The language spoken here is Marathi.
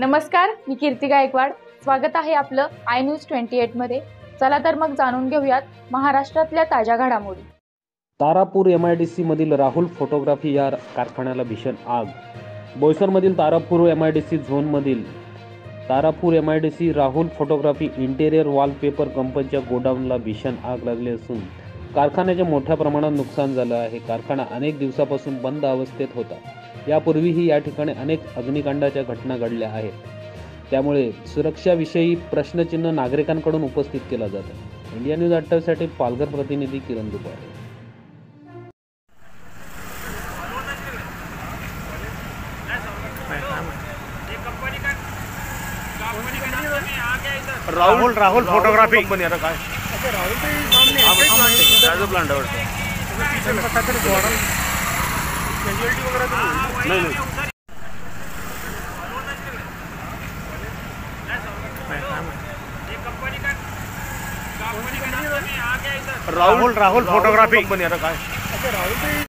नमस्कार, मी कीर्ती गायकवाड। स्वागत आहे आपलं आय न्यूज 28 मध्ये। चला तर मग जाणून घेऊयात महाराष्ट्रातल्या ताज्या घडामोडी। तारापूर MIDC मधील राहुल फोटोग्राफी या कारखान्याला भीषण आग। बोईसरमधील तारापूर MIDC झोनमधील Tarapur MIDC Rahul photography interior wallpaper कंपनीच्या गोडाऊनला भीषण आग लागली असून कारखान्याचे मोठ्या प्रमाणात नुकसान झालं आहे। कारखाना अनेक दिवसापासून बंद अवस्थेत होता। यापूर्वीही या ठिकाणी अनेक अग्निकांडाच्या घटना घडल्या आहेत। त्यामुळे सुरक्षाविषयी प्रश्नचिन्ह नागरिकांकडून उपस्थित केला जातो। इंडिया न्यूज 28 साठी पालघर प्रतिनिधी किरण दुपारे। राहुल फोटोग्राफी कंपनी आता काय Rahul plant Rahul photography company आता काय